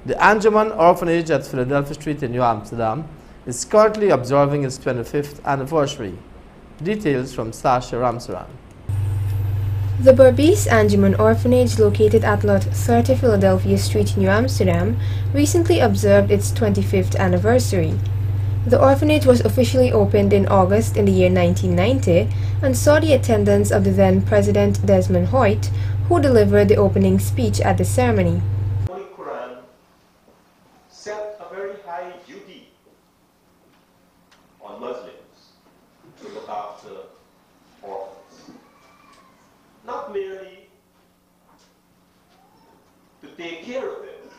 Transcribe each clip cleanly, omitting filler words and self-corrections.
The Anjuman Orphanage at Philadelphia Street in New Amsterdam is currently observing its 25th anniversary. Details from Sasha Ramsaran. The Berbice Anjuman Orphanage, located at Lot 30 Philadelphia Street, New Amsterdam, recently observed its 25th anniversary. The orphanage was officially opened in August in the year 1990 and saw the attendance of the then President Desmond Hoyte, who delivered the opening speech at the ceremony. The Holy Quran set a very high duty on Muslims to look after orphans. Not merely to take care of them,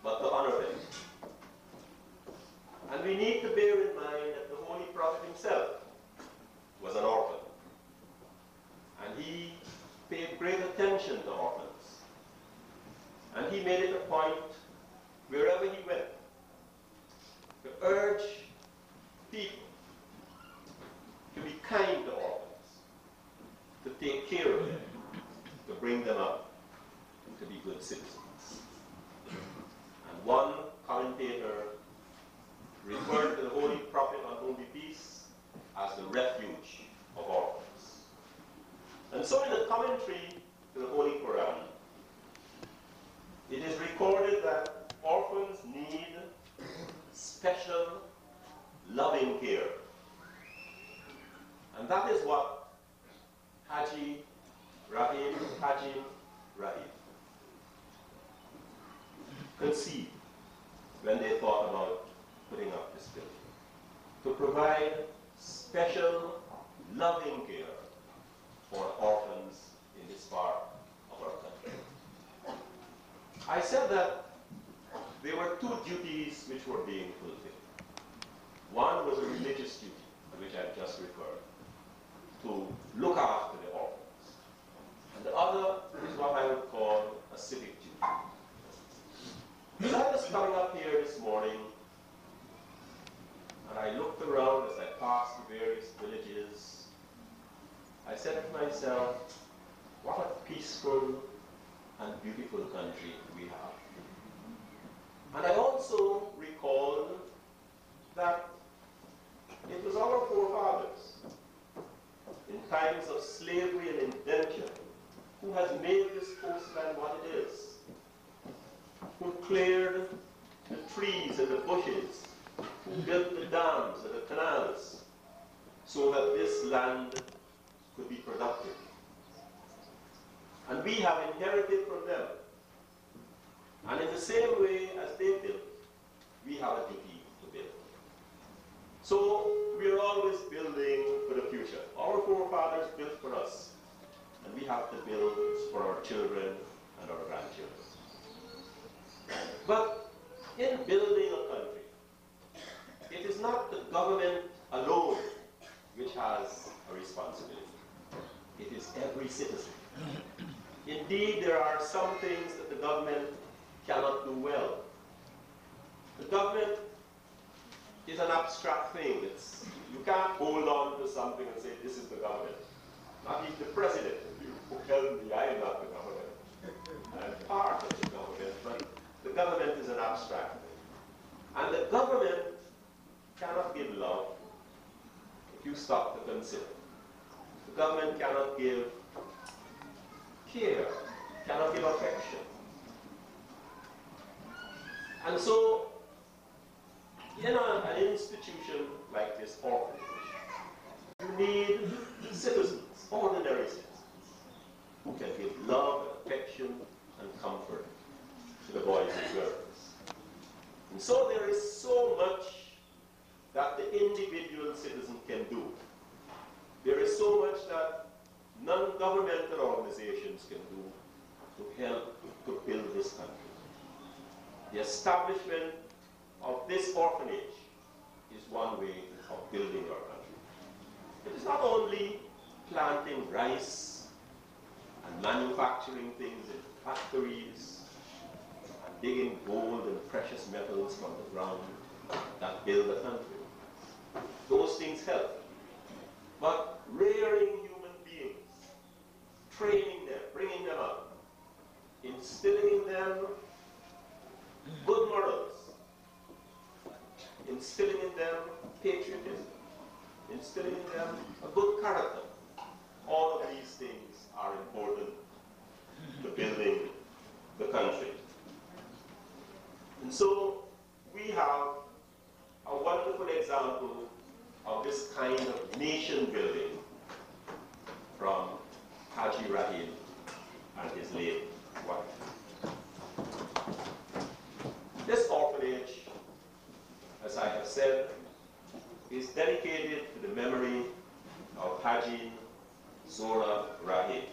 but to honor them. And we need to bear in mind that the Holy Prophet himself was an orphan. And he paid great attention to orphans. And he made it a point, wherever he went, to urge people to be kind to orphans, to take care of them, to bring them up, and to be good citizens. And one commentator referred to the Holy Prophet on whom be peace as the refuge of orphans. And so in the commentary to the Holy Quran, it is recorded that orphans need special loving care. And that is what Hajim Rahim conceived when they thought about putting up this building, to provide special loving care for orphans in this part of our country. I said that there were two duties which were being fulfilled. One was a religious duty, to which I just referred, to look after the orphans. And the other is what I would call a civic duty. As I was coming up here this morning, and I looked around as I passed the various villages, I said to myself, what a peaceful and beautiful country we have. And I also recalled that it was our forefathers, in times of slavery and indenture, who has made this coastline what it is, who cleared the trees and the bushes, who built the dams and the canals so that this land could be productive. And we have inherited from them. And in the same way as they built, we have a duty to build. So we are always building for the future. Our forefathers built for us, and we have to build for our children and our grandchildren. But in building a country, it is not the government alone which has a responsibility. It is every citizen. Indeed, there are some things that the government cannot do well. The government is an abstract thing. You can't hold on to something and say, this is the government. Not even the president. You tell me I am not the government. I'm part of the government, but the government is an abstract thing. And the government cannot give love if you stop to consider. The government cannot give care, cannot give affection. And so, in an institution like this orphanage, you need citizens, ordinary citizens, who can give love, affection, and comfort to the boys and girls. And so there is so much that the individual citizen can do. There is so much that non-governmental organizations can do to help to build this country. The establishment of this orphanage is one way of building our country. It is not only planting rice and manufacturing things in factories and digging gold and precious metals from the ground that build a country. Those things help. But rearing human beings, training them, bringing them up, instilling in them instilling in them patriotism, instilling in them a good character. All of these things are important to building the country. And so we have a wonderful example of this kind of nation building from Haji Rahim and his late wife. This orphanage, as I have said, is dedicated to the memory of Haji Zora Rahim.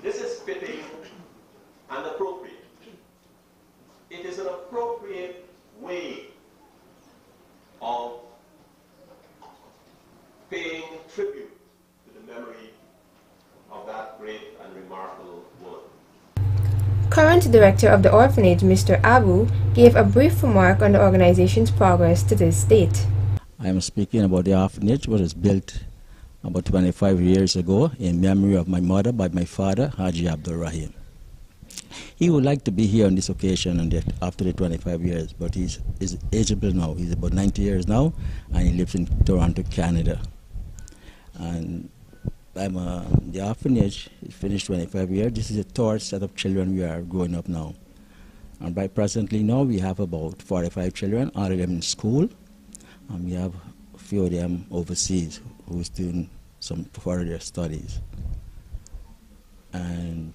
This is fitting and appropriate. It is an appropriate way of paying tribute to the memory of that great and remarkable woman. Current director of the orphanage, Mr. Abu, gave a brief remark on the organization's progress to this date. I am speaking about the orphanage, which was built about 25 years ago in memory of my mother by my father, Haji Abdul Rahim. He would like to be here on this occasion and after the 25 years, but he's ageable now. He's about 90 years now, and he lives in Toronto, Canada. And the orphanage is finished 25 years. This is a third set of children we are growing up now. And by presently now, we have about 45 children, all of them in school, and we have a few of them overseas who's doing some further studies. And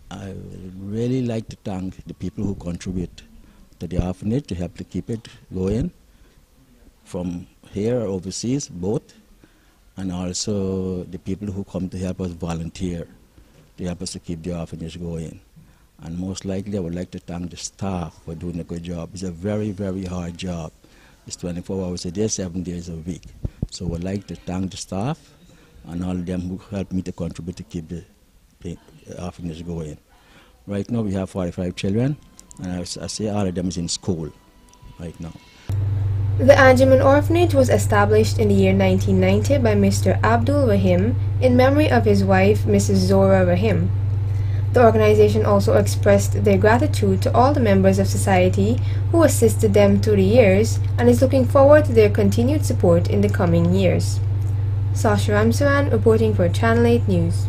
I would really like to thank the people who contribute to the orphanage to help to keep it going, from here or overseas, both, and also the people who come to help us volunteer, to help us to keep the orphanage going. And most likely I would like to thank the staff for doing a good job. It's a very, very hard job. It's 24 hours a day, 7 days a week. So I would like to thank the staff and all of them who helped me to contribute to keep the orphanage going. Right now we have 45 children, and I say all of them is in school right now. The Anjuman Orphanage was established in the year 1990 by Mr. Abdul Rahim in memory of his wife, Mrs. Zora Rahim. The organization also expressed their gratitude to all the members of society who assisted them through the years and is looking forward to their continued support in the coming years. Sasha Ramsaran reporting for Channel 8 News.